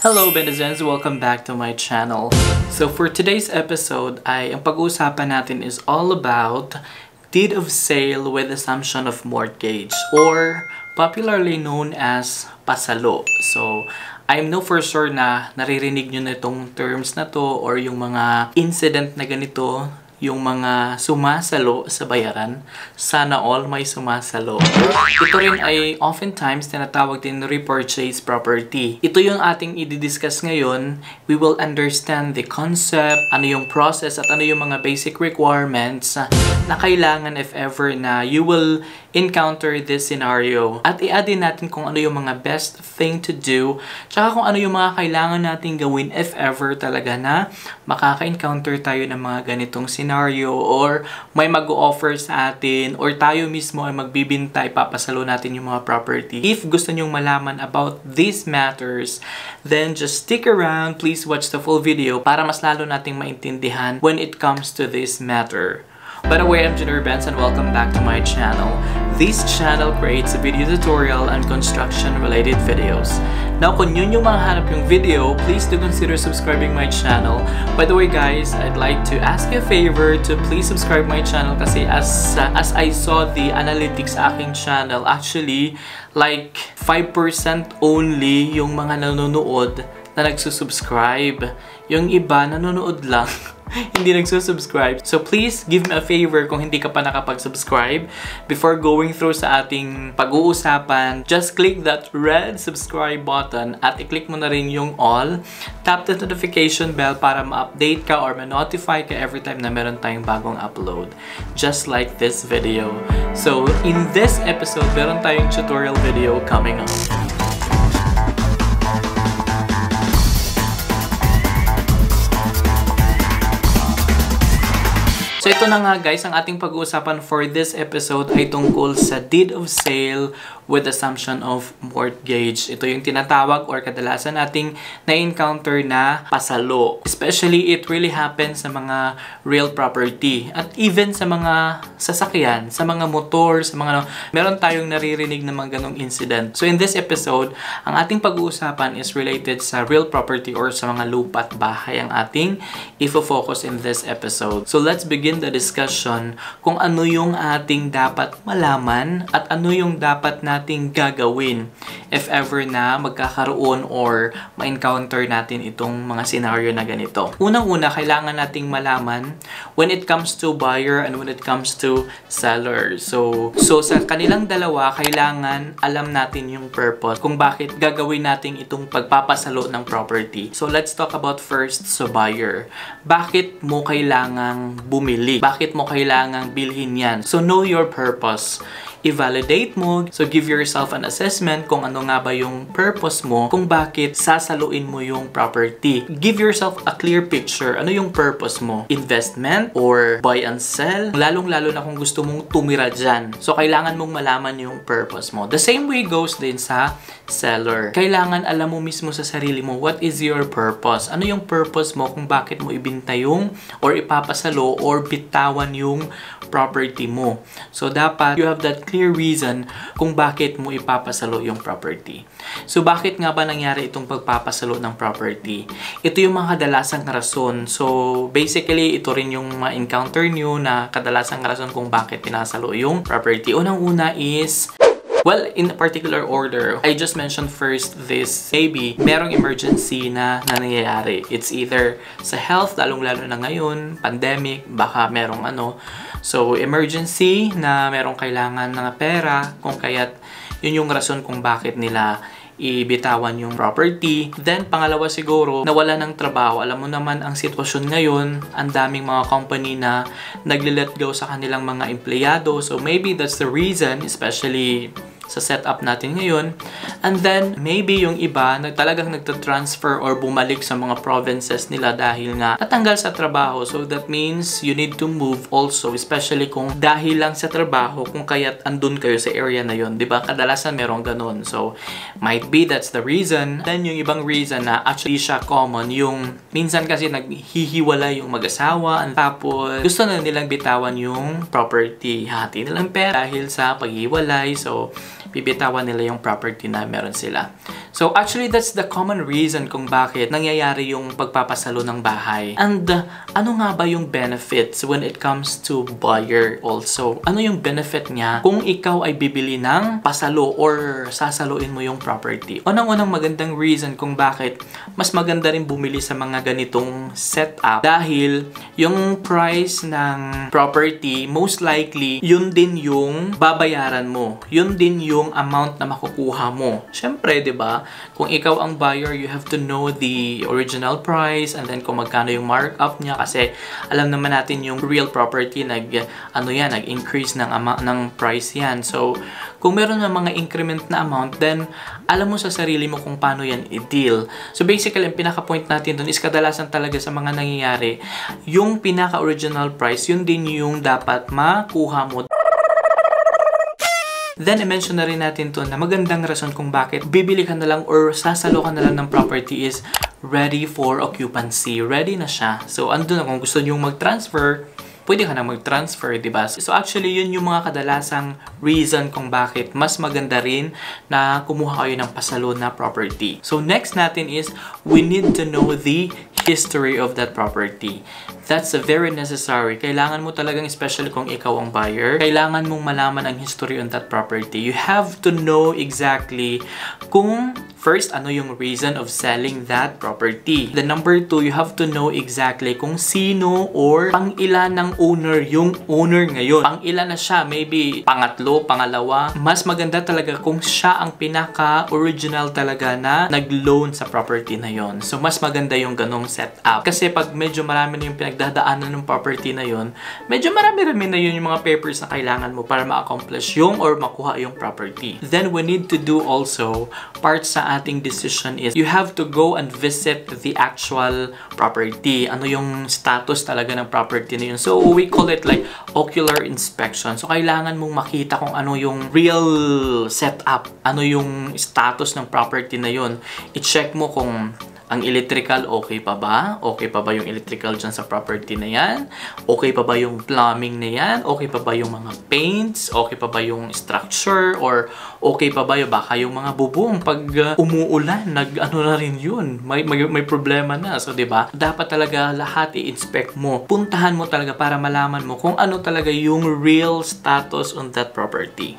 Hello Benizens! Welcome back to my channel. So for today's episode ang pag-uusapan natin is all about deed of sale with assumption of mortgage or popularly known as Pasalo. So I'm no for sure na naririnig nyo na itong terms na to or yung mga incident na ganito, yung mga sumasalo sa bayaran. Sana all may sumasalo. Ito rin ay oftentimes tinatawag din repurchase property. Ito yung ating i-discuss ngayon. We will understand the concept, ano yung process at ano yung mga basic requirements na kailangan if ever na you will encounter this scenario. At i-add din natin kung ano yung mga best thing to do, tsaka kung ano yung mga kailangan natin gawin if ever talaga na makaka-encounter tayo ng mga ganitong scenario or may mag-o-offer sa atin or tayo mismo ay magbibinta, ipapasalo natin yung mga property. If gusto nyong malaman about these matters, then just stick around. Please watch the full video para mas lalo nating maintindihan when it comes to this matter. By the way, I'm Gineerbens and welcome back to my channel. This channel creates video tutorial and construction related videos. Now, kung yun yung mahanap yung video, please do consider subscribing my channel. By the way guys, I'd like to ask you a favor to please subscribe my channel kasi as I saw the analytics sa aking channel, actually like 5% only yung mga nanonood na nagsusubscribe. Yung iba nanonood lang. Hindi nagsusubscribe. So please give me a favor kung hindi ka pa nakapag-subscribe. Before going through sa ating pag-uusapan, just click that red subscribe button at i-click mo na rin yung all. Tap the notification bell para ma-update ka or ma-notify ka every time na meron tayong bagong upload. Just like this video. So in this episode, meron tayong tutorial video coming up. So ito na nga guys, ang ating pag-uusapan for this episode ay tungkol sa deed of sale with assumption of mortgage. Ito yung tinatawag or kadalasan nating na-encounter na pasalo. Especially, it really happens sa mga real property at even sa mga sasakyan, sa mga motor, sa mga meron tayong naririnig na mga ganong incident. So in this episode, ang ating pag-uusapan is related sa real property or sa mga lupa at bahay ang ating ifo-focus in this episode. So let's begin the discussion kung ano yung ating dapat malaman at ano yung dapat nating gagawin if ever na magkakaroon or ma-encounter natin itong mga scenario na ganito. Unang-una, kailangan nating malaman when it comes to buyer and when it comes to seller. So sa kanilang dalawa, kailangan alam natin yung purpose kung bakit gagawin natin itong pagpapasalo ng property. So let's talk about first sa buyer. Bakit mo kailangang bumili? Bakit mo kailangang bilhin yan? So know your purpose. I-validate mo. So give yourself an assessment kung ano nga ba yung purpose mo, kung bakit sasaluin mo yung property. Give yourself a clear picture. Ano yung purpose mo? Investment or buy and sell? Lalong-lalo na kung gusto mong tumira dyan. So kailangan mong malaman yung purpose mo. The same way goes din sa seller. Kailangan alam mo mismo sa sarili mo, what is your purpose? Ano yung purpose mo kung bakit mo ibinta yung or ipapasalo or bitawan yung property mo. So dapat you have that clear reason kung bakit mo ipapasalo yung property. So bakit nga ba nangyari itong pagpapasalo ng property? Ito yung mga kadalasang rason. So basically ito rin yung ma-encounter nyo na kadalasang rason kung bakit pinasalo yung property. Unang-una is, well, in a particular order, I just mentioned first this, maybe merong emergency na nangyayari. It's either sa health, lalong-lalo na ngayon, pandemic, baka merong so emergency na merong kailangan ng pera, kung kaya't yun yung rason kung bakit nila ibitawan yung property. Then, pangalawa siguro, nawala ng trabaho. Alam mo naman ang sitwasyon ngayon, ang daming mga company na nagle-let go sa kanilang mga empleyado. So, maybe that's the reason, especially sa setup natin ngayon. And then, maybe yung iba na talagang nagtatransfer or bumalik sa mga provinces nila dahil nga natanggal sa trabaho. So, that means you need to move also, especially kung dahil lang sa trabaho, kung kaya't andun kayo sa area na yun. Diba? Kadalasan merong ganun. So, might be that's the reason. Then, yung ibang reason na actually siya common, yung minsan kasi naghihiwalay yung mag-asawa and tapos gusto na nilang bitawan yung property. Hati nilang pera dahil sa paghiwalay. So, bibitawan nila yung property na meron sila. So actually, that's the common reason kung bakit nangyayari yung pagpapasalo ng bahay. And ano nga ba yung benefits when it comes to buyer also? Ano yung benefit niya kung ikaw ay bibili ng pasalo or sasaluin mo yung property? Unang-unang magandang reason kung bakit mas maganda rin bumili sa mga ganitong setup dahil yung price ng property, most likely, yun din yung babayaran mo. Yun din yung amount na makukuha mo. Syempre, di ba? Kung ikaw ang buyer, you have to know the original price and then kung magkano yung markup niya kasi alam naman natin yung real property nag-increase ng price yan. So, kung meron na mga increment na amount, then alam mo sa sarili mo kung paano yan i-deal. So, basically, ang pinaka-point natin dun is kadalasan talaga sa mga nangyayari, yung pinaka-original price, yun din yung dapat makuha mo. Then, i-mention na rin natin to na magandang rason kung bakit bibili ka na lang or sasalo ka na lang ng property is ready for occupancy. Ready na siya. So, andun na kung gusto nyo mag-transfer, pwede ka na mag-transfer, diba? So, actually, yun yung mga kadalasang reason kung bakit mas maganda rin na kumuha kayo ng pasalo na property. So, next natin is, we need to know the history of that property. That's very necessary. Kailangan mo talagang, especially kung ikaw ang buyer, kailangan mong malaman ang history on that property. You have to know exactly kung first, ano yung reason of selling that property. The number 2, you have to know exactly kung sino or pang-ilan ng owner yung owner ngayon. Pang-ilan na siya, maybe pangatlo, pangalawa. Mas maganda talaga kung siya ang pinaka-original talaga na nag-loan sa property na yon. So, mas maganda yung ganong setup. Kasi pag medyo marami na yung pinagdadaanan ng property na yon, medyo marami-rami na yun yung mga papers na kailangan mo para ma-accomplish yung or makuha yung property. Then, we need to do also part sa ating decision is you have to go and visit the actual property. Ano yung status talaga ng property na yun. So, we call it like ocular inspection. So, kailangan mong makita kung ano yung real setup. Ano yung status ng property na yun. I-check mo kung ang electrical, okay pa ba? Okay pa ba yung electrical dyan sa property na yan? Okay pa ba yung plumbing na yan? Okay pa ba yung mga paints? Okay pa ba yung structure? Or okay pa ba yung baka yung mga bubong? Pag umuulan, nag-ano na rin yun. May problema na. So, diba? Dapat talaga lahat i-inspect mo. Puntahan mo talaga para malaman mo kung ano talaga yung real status on that property.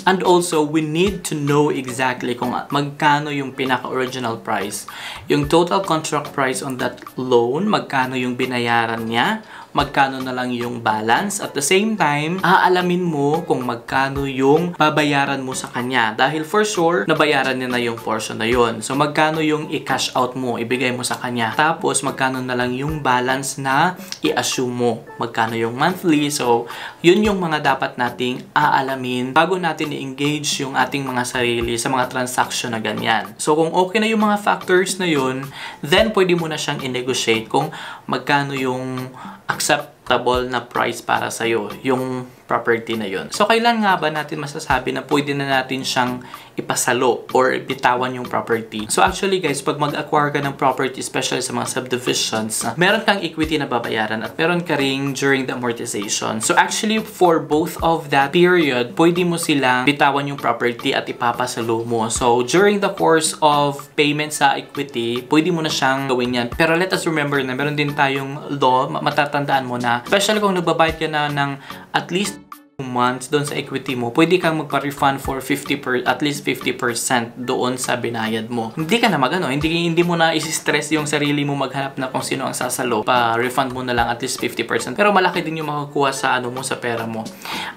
And also, we need to know exactly kung magkano yung pinaka-original price. Yung total contract price on that loan, magkano yung binayaran niya, magkano na lang yung balance. At the same time, aalamin mo kung magkano yung babayaran mo sa kanya. Dahil for sure, nabayaran niya na yung portion na yun. So, magkano yung i-cash out mo, ibigay mo sa kanya. Tapos, magkano na lang yung balance na i-assume mo. Magkano yung monthly. So, yun yung mga dapat nating aalamin bago natin i-engage yung ating mga sarili sa mga transaction na ganyan. So, kung okay na yung mga factors na yun, then pwede mo na siyang i-negotiate kung magkano yung acceptable na price para sa'yo, yung property na yun. So, kailan nga ba natin masasabi na pwede na natin siyang ipasalo or bitawan yung property? So, actually guys, pag mag-acquire ka ng property, especially sa mga subdivisions, meron kang equity na babayaran at meron ka ring during the amortization. So, actually, for both of that period, pwede mo silang bitawan yung property at ipapasalo mo. So, during the course of payment sa equity, pwede mo na siyang gawin yan. Pero let us remember na meron din tayong law, matatandaan mo na, especially kung nagbabayad ka na ng at least months doon sa equity mo, pwede kang magpa-refund for at least 50% doon sa binayad mo. Hindi ka na hindi mo na isi-stress yung sarili mo maghanap na kung sino ang sasalo. Pa-refund mo na lang at least 50%. Pero malaki din yung makukuha sa sa pera mo.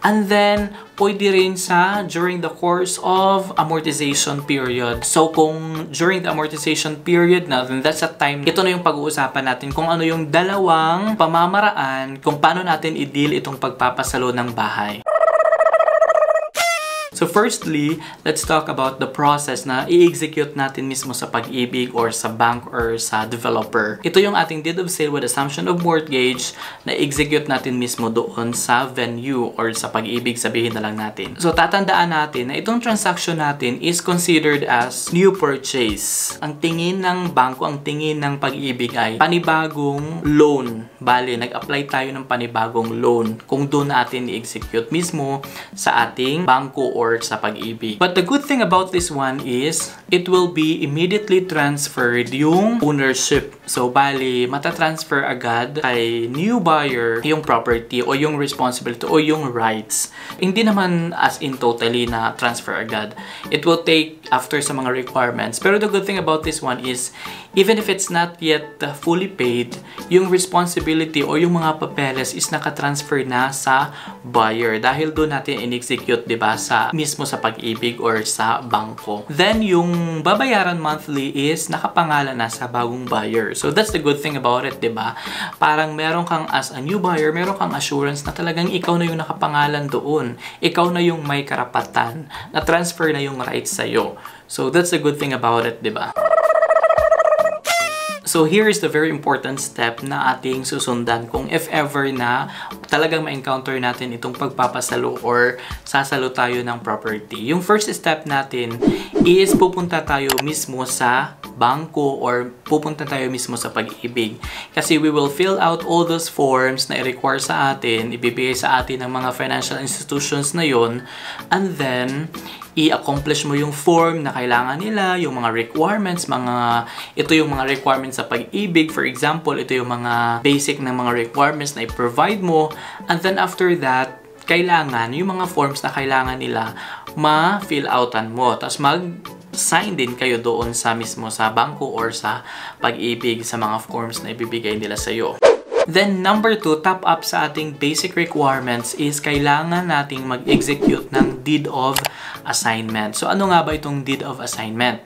And then, pwede rin during the course of amortization period. So, kung during the amortization period na, then that's a time, ito na yung pag-uusapan natin kung ano yung dalawang pamamaraan kung paano natin i-deal itong pagpapasalo ng bahay. So firstly, let's talk about the process na i-execute natin mismo sa Pag-Ibig or sa bank or sa developer. Ito yung ating deed of sale with assumption of mortgage na execute natin mismo doon sa venue or sa Pag-Ibig, sabihin na lang natin. So tatandaan natin na itong transaction natin is considered as new purchase. Ang tingin ng bangko, ang tingin ng Pag-Ibig ay panibagong loan. Bale, nag-apply tayo ng panibagong loan kung doon natin i-execute mismo sa ating bangko or or sa Pag-Ibig. But the good thing about this one is, it will be immediately transferred yung ownership. So, bali, matatransfer agad kay new buyer yung property o yung responsibility o yung rights. Hindi naman as in totally na transfer agad. It will take after sa mga requirements. Pero the good thing about this one is, even if it's not yet fully paid, yung responsibility o yung mga papeles is nakatransfer na sa buyer. Dahil doon natin in-execute, diba, mismo sa Pag-Ibig or sa bangko. Then, yung babayaran monthly is nakapangalan na sa bagong buyer. So, that's the good thing about it, diba? Parang meron kang as a new buyer, meron kang assurance na talagang ikaw na yung nakapangalan doon. Ikaw na yung may karapatan. Na-transfer na yung rights sa'yo. So, that's the good thing about it, diba? So, here is the very important step na ating susundan kung if ever na talagang ma-encounter natin itong pagpapasalo or sasalo tayo ng property. Yung first step natin is pupunta tayo mismo sa bangko or pupunta tayo mismo sa Pag-Ibig. Kasi we will fill out all those forms na i-require sa atin, ibibigay sa atin ng mga financial institutions na yon, and then i-accomplish mo yung form na kailangan nila, yung mga requirements, ito yung mga requirements sa Pag-Ibig. For example, ito yung mga basic na mga requirements na i-provide mo. And then after that, kailangan, yung mga forms na kailangan nila, ma-fill outan mo. Tapos sign din kayo doon sa mismo sa bangko or sa Pag-Ibig sa mga forms na ibibigay nila sa iyo. Then, number 2, top up sa ating basic requirements is kailangan nating mag-execute ng deed of assignment. So, ano nga ba itong deed of assignment?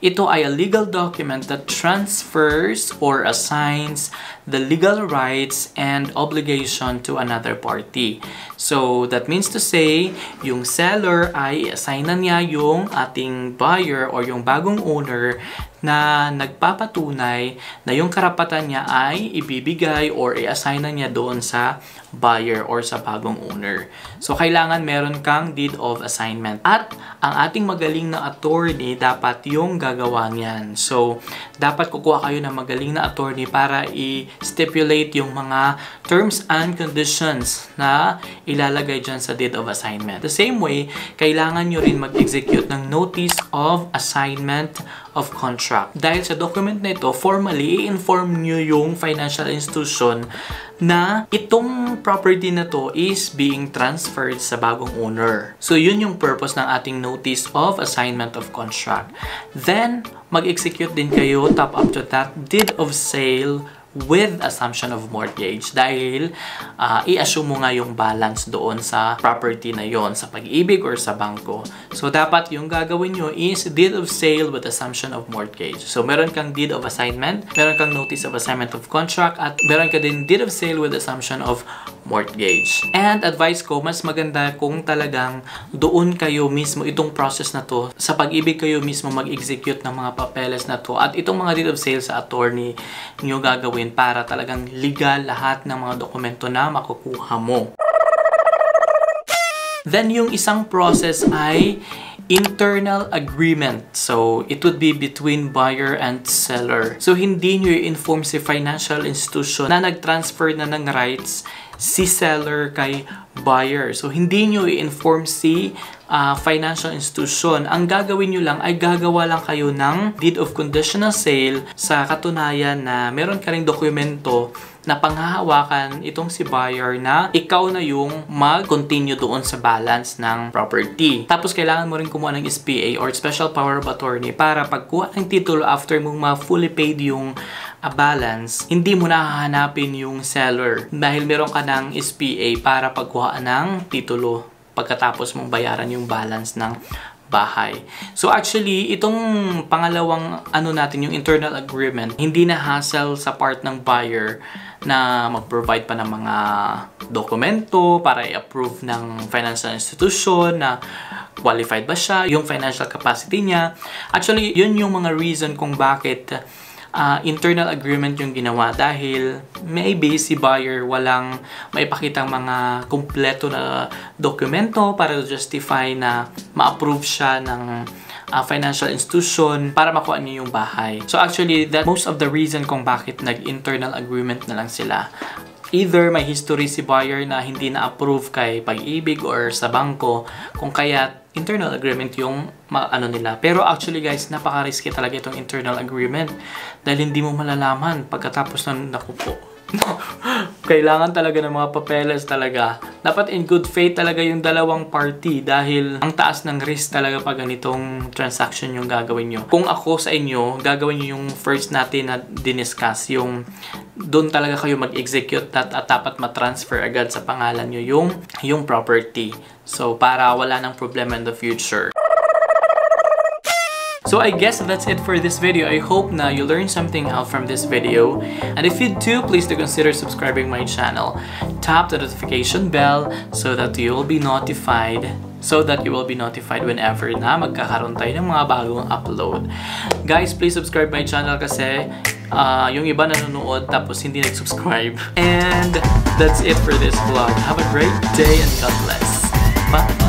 Ito ay a legal document that transfers or assigns the legal rights and obligation to another party. So, that means to say, yung seller ay i-assign na niya yung ating buyer or yung bagong owner na nagpapatunay na yung karapatan niya ay ibibigay or i-assign na niya doon sa buyer or sa bagong owner. So, kailangan meron kang deed of assignment. At ang ating magaling na attorney, dapat yung gagawa niyan. So, dapat kukuha kayo ng magaling na attorney para i-stipulate yung mga terms and conditions na ilalagay dyan sa deed of assignment. The same way, kailangan nyo rin mag-execute ng notice of assignment of contract. Dahil sa document na ito, formally, i-inform nyo yung financial institution na itong property na to is being transferred sa bagong owner. So, yun yung purpose ng ating notice of assignment of contract. Then, mag-execute din kayo, top up to that, deed of sale with assumption of mortgage dahil i-assume mo nga yung balance doon sa property na yon sa Pag-Ibig or sa bangko. So, dapat yung gagawin nyo is deed of sale with assumption of mortgage. So, meron kang deed of assignment, meron kang notice of assignment of contract, at meron ka din deed of sale with assumption of mortgage. And advice ko, mas maganda kung talagang doon kayo mismo, itong process na to, sa Pag-Ibig kayo mismo mag-execute ng mga papeles na to at itong mga deed of sale sa attorney nyo gagawin para talagang legal lahat ng mga dokumento na makukuha mo. Then, yung isang process ay internal agreement. So, it would be between buyer and seller. So, hindi nyo i-inform si financial institution na nag-transfer na ng rights si seller kay buyer. So, hindi nyo i-inform si financial institution. Ang gagawin nyo lang ay gagawa lang kayo ng deed of conditional sale sa katunayan na meron ka ring dokumento na panghahawakan itong si buyer na ikaw na yung mag-continue doon sa balance ng property. Tapos, kailangan mo rin kumuha ng SPA or Special Power of Attorney para pagkuha ng titulo after mong ma-fully paid yung balance, hindi mo na hahanapin yung seller dahil meron ka ng SPA para pagkuha ng titulo pagkatapos mong bayaran yung balance ng bahay. So actually, itong pangalawang natin, yung internal agreement, hindi na hassle sa part ng buyer na mag-provide pa ng mga dokumento para i-approve ng financial institution na qualified ba siya, yung financial capacity niya. Actually, yun yung mga reason kung bakit internal agreement yung ginawa dahil maybe si buyer walang maipakitang mga kumpleto na dokumento para justify na ma-approve siya ng financial institution para makuha niya yung bahay. So actually, that most of the reason kung bakit nag-internal agreement na lang sila. Either may history si buyer na hindi na-approve kay Pag-Ibig or sa bangko, kung kaya internal agreement yung ano nila. Pero actually guys, napaka-risky talaga itong internal agreement dahil hindi mo malalaman pagkatapos ng nakupo. Kailangan talaga ng mga papeles talaga. Dapat in good faith talaga yung dalawang party dahil ang taas ng risk talaga pag ganitong transaction yung gagawin nyo. Kung ako sa inyo, gagawin nyo yung first natin na diniscuss, yung doon talaga kayo mag-execute at dapat ma-transfer agad sa pangalan nyo yung property. So, para wala ng problema in the future. So I guess that's it for this video. I hope na you learned something out from this video. And if you do, please do consider subscribing my channel. Tap the notification bell so that you will be notified whenever na magkakaroon tayo ng mga bagong upload. Guys, please subscribe my channel kasi yung iba nanonood tapos hindi nag-subscribe. And that's it for this vlog. Have a great day and God bless. Bye!